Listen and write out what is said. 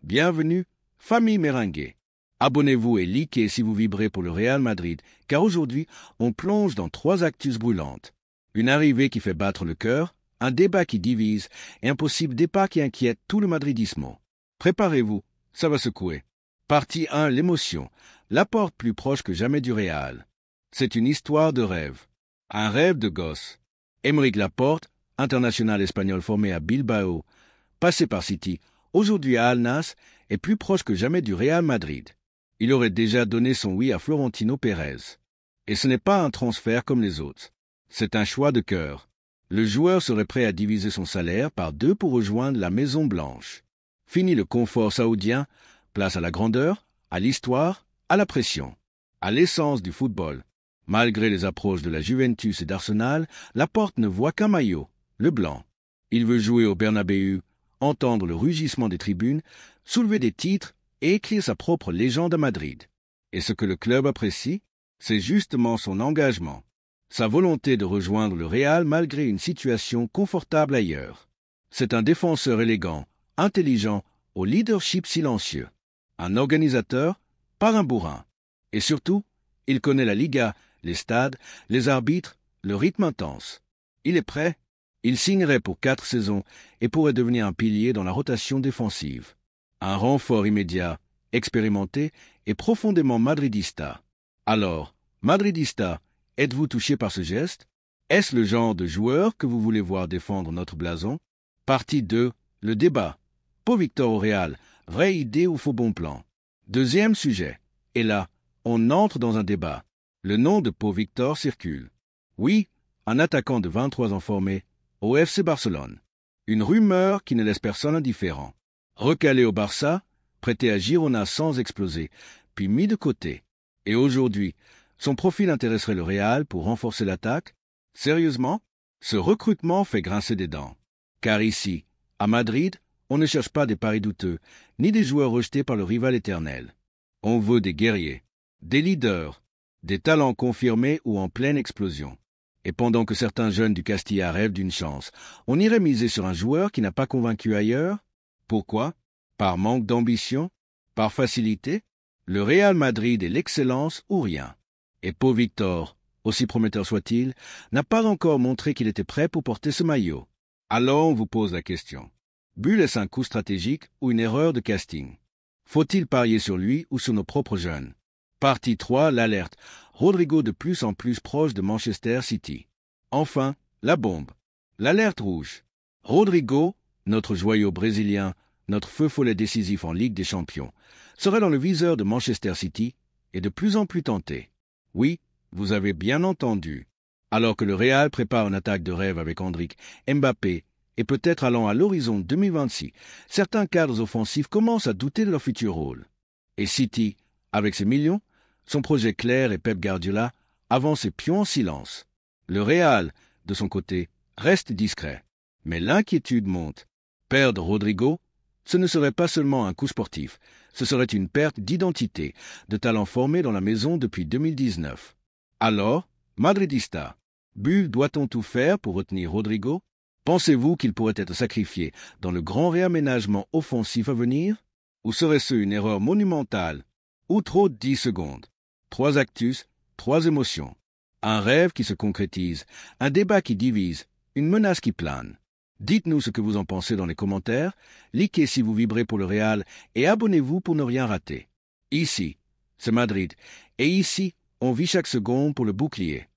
Bienvenue, famille Merengue. Abonnez-vous et likez si vous vibrez pour le Real Madrid, car aujourd'hui, on plonge dans 3 actus brûlantes. Une arrivée qui fait battre le cœur, un débat qui divise et un possible départ qui inquiète tout le madridismo. Préparez-vous, ça va secouer. Partie 1, l'émotion. Laporte plus proche que jamais du Real. C'est une histoire de rêve. Un rêve de gosse. Aymeric Laporte, international espagnol formé à Bilbao, passé par City, aujourd'hui à Al Nassr, est plus proche que jamais du Real Madrid. Il aurait déjà donné son oui à Florentino Pérez. Et ce n'est pas un transfert comme les autres. C'est un choix de cœur. Le joueur serait prêt à diviser son salaire par 2 pour rejoindre la Maison Blanche. Fini le confort saoudien, place à la grandeur, à l'histoire, à la pression, à l'essence du football. Malgré les approches de la Juventus et d'Arsenal, Laporte ne voit qu'un maillot, le blanc. Il veut jouer au Bernabéu, entendre le rugissement des tribunes, soulever des titres et écrire sa propre légende à Madrid. Et ce que le club apprécie, c'est justement son engagement, sa volonté de rejoindre le Real malgré une situation confortable ailleurs. C'est un défenseur élégant, intelligent, au leadership silencieux. Un organisateur, pas un bourrin. Et surtout, il connaît la Liga, les stades, les arbitres, le rythme intense. Il est prêt. Il signerait pour 4 saisons et pourrait devenir un pilier dans la rotation défensive. Un renfort immédiat, expérimenté et profondément madridista. Alors, madridista, êtes-vous touché par ce geste? Est-ce le genre de joueur que vous voulez voir défendre notre blason? Partie 2, le débat. Pau Victor au Real, vraie idée ou faux bon plan? Deuxième sujet. Et là, on entre dans un débat. Le nom de Pau Victor circule. Oui, un attaquant de 23 ans formé au FC Barcelone. Une rumeur qui ne laisse personne indifférent. Recalé au Barça, prêté à Girona sans exploser, puis mis de côté. Et aujourd'hui, son profil intéresserait le Real pour renforcer l'attaque? Sérieusement? Ce recrutement fait grincer des dents. Car ici, à Madrid, on ne cherche pas des paris douteux, ni des joueurs rejetés par le rival éternel. On veut des guerriers, des leaders, des talents confirmés ou en pleine explosion. Et pendant que certains jeunes du Castilla rêvent d'une chance, on irait miser sur un joueur qui n'a pas convaincu ailleurs? Pourquoi? Par manque d'ambition? Par facilité? Le Real Madrid est l'excellence ou rien. Et Pau Victor, aussi prometteur soit-il, n'a pas encore montré qu'il était prêt pour porter ce maillot. Alors on vous pose la question. Bull est-ce un coup stratégique ou une erreur de casting? Faut-il parier sur lui ou sur nos propres jeunes? Partie 3, l'alerte. Rodrigo de plus en plus proche de Manchester City. Enfin, la bombe. L'alerte rouge. Rodrigo, notre joyau brésilien, notre feu follet décisif en Ligue des Champions, serait dans le viseur de Manchester City et de plus en plus tenté. Oui, vous avez bien entendu. Alors que le Real prépare une attaque de rêve avec Endrick, Mbappé et peut-être allant à l'horizon 2026, certains cadres offensifs commencent à douter de leur futur rôle. Et City, avec ses millions, son projet clair et Pep Guardiola avance ses pions en silence. Le Real, de son côté, reste discret. Mais l'inquiétude monte. Perdre Rodrigo, ce ne serait pas seulement un coup sportif, ce serait une perte d'identité, de talent formé dans la maison depuis 2019. Alors, madridista, doit-on tout faire pour retenir Rodrigo? Pensez-vous qu'il pourrait être sacrifié dans le grand réaménagement offensif à venir? Ou serait-ce une erreur monumentale? Ou trop 10 secondes? 3 actus, 3 émotions. Un rêve qui se concrétise, un débat qui divise, une menace qui plane. Dites-nous ce que vous en pensez dans les commentaires, likez si vous vibrez pour le Real et abonnez-vous pour ne rien rater. Ici, c'est Madrid, et ici, on vit chaque seconde pour le bouclier.